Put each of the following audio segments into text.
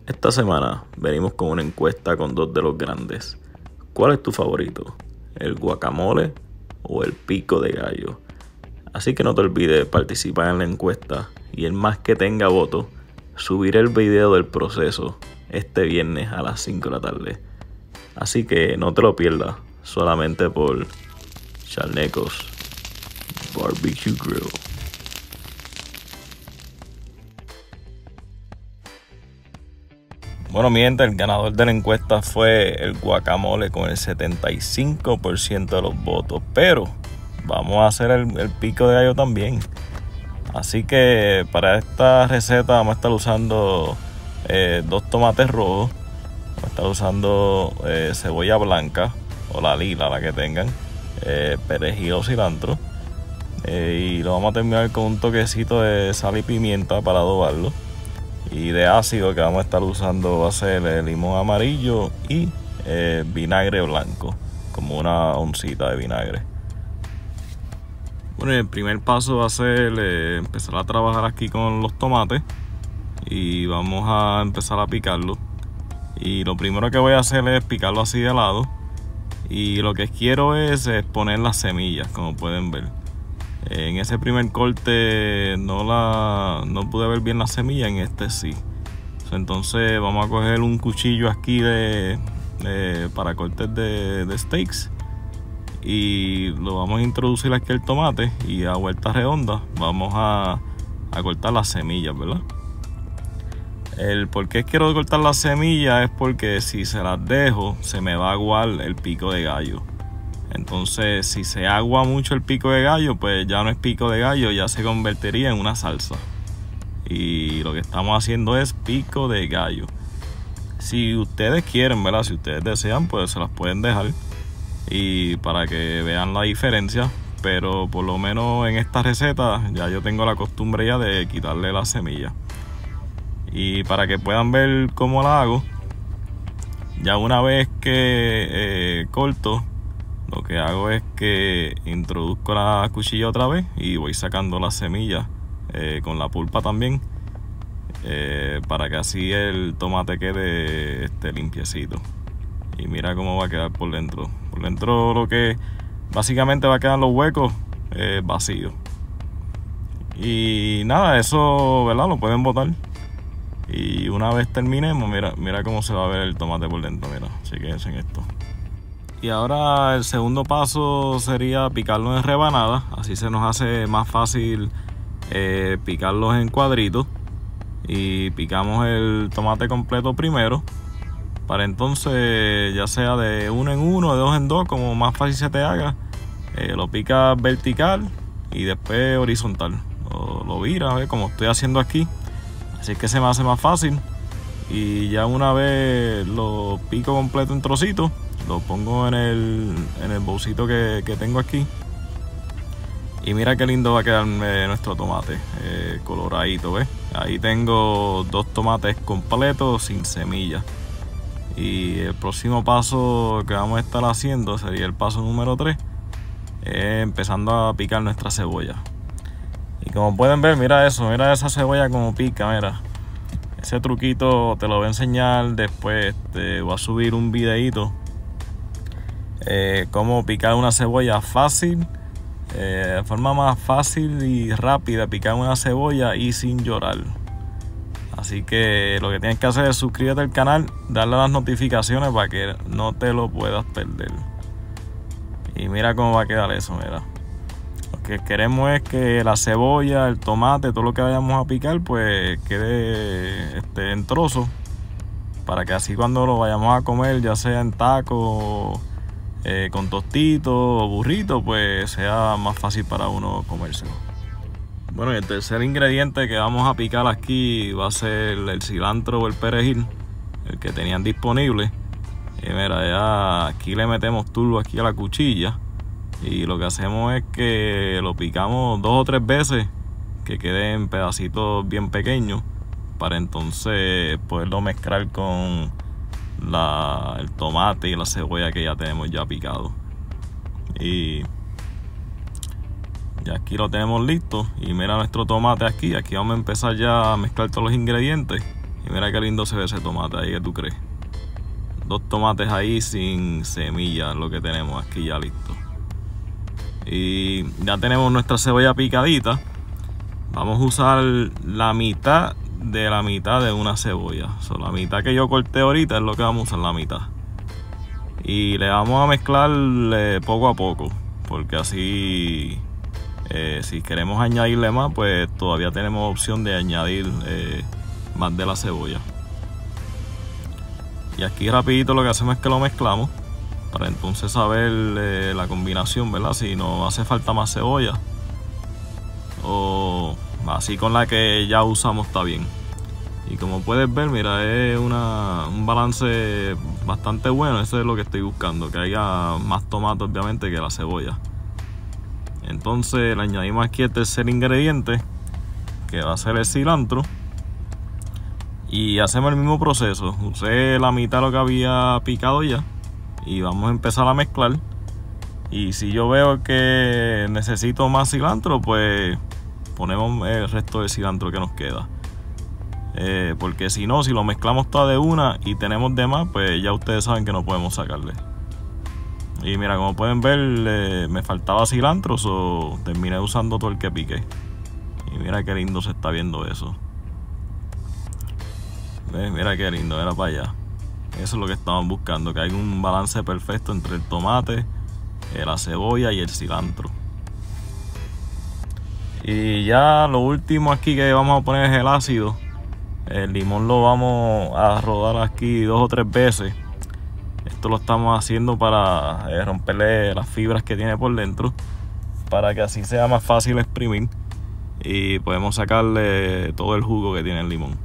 Esta semana venimos con una encuesta con dos de los grandes. ¿Cuál es tu favorito? ¿El guacamole o el pico de gallo? Así que no te olvides participar en la encuesta y el más que tenga votos, subiré el video del proceso este viernes a las 5 de la tarde. Así que no te lo pierdas, solamente por Charnecos Barbecue Grill. Bueno, mi gente, el ganador de la encuesta fue el guacamole con el 75% de los votos. Pero vamos a hacer el pico de gallo también. Así que para esta receta vamos a estar usando 2 tomates rojos. Vamos a estar usando cebolla blanca o la lila, la que tengan. Perejil o cilantro. Y lo vamos a terminar con un toquecito de sal y pimienta para adobarlo. Y de ácido que vamos a estar usando va a ser el limón amarillo y vinagre blanco, como una oncita de vinagre. Bueno, el primer paso va a ser empezar a trabajar aquí con los tomates y vamos a empezar a picarlo. Y lo primero que voy a hacer es picarlo así de lado, y lo que quiero es poner las semillas, como pueden ver. En ese primer corte no pude ver bien la semilla, en este sí. Entonces vamos a coger un cuchillo aquí para cortes de steaks y lo vamos a introducir aquí el tomate, y a vuelta redonda vamos a cortar las semillas, ¿verdad? El por qué quiero cortar las semillas es porque si se las dejo se me va a aguar el pico de gallo. Entonces, si se agua mucho el pico de gallo, pues ya no es pico de gallo, ya se convertiría en una salsa. Y lo que estamos haciendo es pico de gallo. Si ustedes quieren, ¿verdad? Si ustedes desean, pues se las pueden dejar, y para que vean la diferencia. Pero por lo menos en esta receta ya yo tengo la costumbre ya de quitarle la semilla. Y para que puedan ver cómo la hago, ya una vez que corto, lo que hago es que introduzco la cuchilla otra vez y voy sacando las semillas con la pulpa también, para que así el tomate quede limpiecito. Y mira cómo va a quedar por dentro. Por dentro lo que básicamente va a quedar los huecos vacíos. Y nada, eso, ¿verdad? Lo pueden botar. Y una vez terminemos, mira cómo se va a ver el tomate por dentro. Mira, chequense en esto. Y ahora el segundo paso sería picarlos en rebanadas. Así se nos hace más fácil picarlos en cuadritos. Y picamos el tomate completo primero, para entonces, ya sea de 1 en 1, de 2 en 2, como más fácil se te haga, lo picas vertical y después horizontal. Lo viras, como estoy haciendo aquí. Así es que se me hace más fácil. Y ya una vez lo pico completo en trocitos, lo pongo en el bolsito que tengo aquí. Y mira qué lindo va a quedar nuestro tomate, coloradito, ¿ves? Ahí tengo 2 tomates completos sin semillas. Y el próximo paso que vamos a estar haciendo sería el paso número 3, empezando a picar nuestra cebolla. Y como pueden ver, mira eso, mira esa cebolla como pica, mira. Ese truquito te lo voy a enseñar después. Voy a subir un videito cómo picar una cebolla fácil, de forma más fácil y rápida, picar una cebolla y sin llorar. Así que lo que tienes que hacer es suscríbete al canal, darle a las notificaciones para que no te lo puedas perder. Y mira cómo va a quedar eso, mira. Lo que queremos es que la cebolla, el tomate, todo lo que vayamos a picar, pues quede en trozos, para que así cuando lo vayamos a comer, ya sea en taco, con tostitos o burritos, pues sea más fácil para uno comérselo. Bueno, y el tercer ingrediente que vamos a picar aquí va a ser el cilantro o el perejil, el que tenían disponible. Y mira, ya aquí le metemos turbo aquí a la cuchilla, y lo que hacemos es que lo picamos 2 o 3 veces, que queden pedacitos bien pequeños, para entonces poderlo mezclar con el tomate y la cebolla que ya tenemos ya picado. Y ya aquí lo tenemos listo. Y mira nuestro tomate aquí. Aquí vamos a empezar ya a mezclar todos los ingredientes Y mira qué lindo se ve ese tomate ahí, ¿qué tú crees? 2 tomates ahí sin semillas, lo que tenemos aquí ya listo. Y ya tenemos nuestra cebolla picadita. Vamos a usar la mitad de una cebolla. La mitad que yo corté ahorita es lo que vamos a usar, la mitad. Y le vamos a mezclar poco a poco, porque así si queremos añadirle más, pues todavía tenemos opción de añadir más de la cebolla. Y aquí rapidito lo que hacemos es que lo mezclamos para entonces saber la combinación, ¿verdad? Si nos hace falta más cebolla o así con la que ya usamos está bien. Y como puedes ver, mira, es un balance bastante bueno. Eso es lo que estoy buscando, que haya más tomate obviamente que la cebolla. Entonces le añadimos aquí el tercer ingrediente, que va a ser el cilantro. Y hacemos el mismo proceso. Usé la mitad de lo que había picado ya y vamos a empezar a mezclar. Y si yo veo que necesito más cilantro, pues ponemos el resto del cilantro que nos queda. Porque si no, si lo mezclamos toda de una y tenemos de más, pues ya ustedes saben que no podemos sacarle. Y mira, como pueden ver, me faltaba cilantro, so terminé usando todo el que piqué. Y mira qué lindo se está viendo eso. ¿Ves? Mira qué lindo, era para allá. Eso es lo que estamos buscando, que haya un balance perfecto entre el tomate, la cebolla y el cilantro. Y ya lo último aquí que vamos a poner es el ácido. El limón lo vamos a rodar aquí 2 o 3 veces. Esto lo estamos haciendo para romperle las fibras que tiene por dentro, para que así sea más fácil exprimir y podemos sacarle todo el jugo que tiene el limón.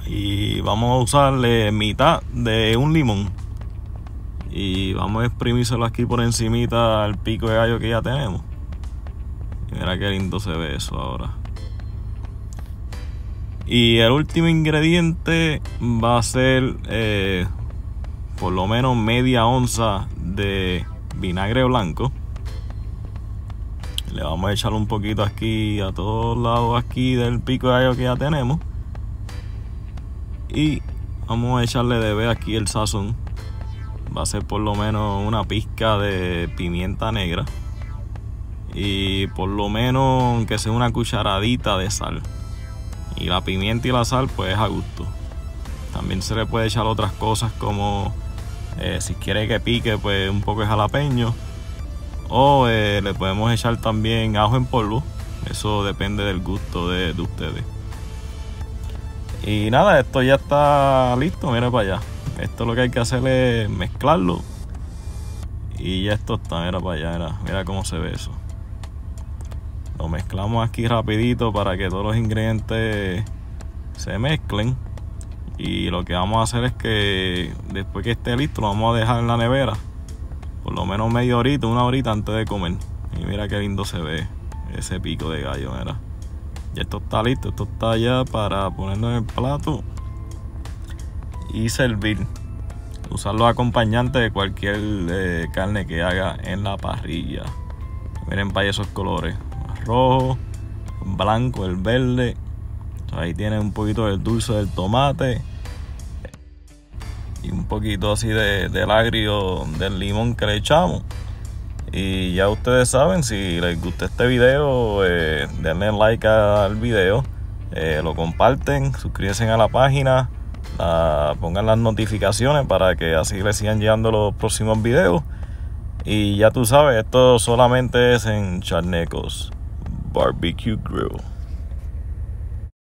Y vamos a usarle mitad de un limón y vamos a exprimírselo aquí por encimita al pico de gallo que ya tenemos. Y mira qué lindo se ve eso ahora. Y el último ingrediente va a ser por lo menos media onza de vinagre blanco. Le vamos a echar un poquito aquí a todos lados aquí del pico de gallo que ya tenemos. Y vamos a echarle de vez aquí el sazón. Va a ser por lo menos una pizca de pimienta negra. Y por lo menos que sea una cucharadita de sal. Y la pimienta y la sal pues es a gusto. También se le puede echar otras cosas como si quiere que pique pues un poco de jalapeño. O le podemos echar también ajo en polvo. Eso depende del gusto de ustedes. Y nada, esto ya está listo, mira para allá. Esto lo que hay que hacer es mezclarlo. Y ya esto está, mira para allá, mira cómo se ve eso. Lo mezclamos aquí rapidito para que todos los ingredientes se mezclen. Y lo que vamos a hacer es que después que esté listo lo vamos a dejar en la nevera por lo menos media horita, 1 horita antes de comer. Y mira qué lindo se ve ese pico de gallo, mira. Ya esto está listo, esto está ya para ponerlo en el plato y servir. Usar los acompañantes de cualquier carne que haga en la parrilla. Miren para esos colores: rojo, blanco, el verde. Ahí tiene un poquito del dulce del tomate y un poquito así del agrio del limón que le echamos. Y ya ustedes saben, si les gusta este video, denle like al video, lo comparten, suscríbanse a la página, pongan las notificaciones para que así les sigan llegando los próximos videos. Y ya tú sabes, esto solamente es en Charnecos Barbecue Grill.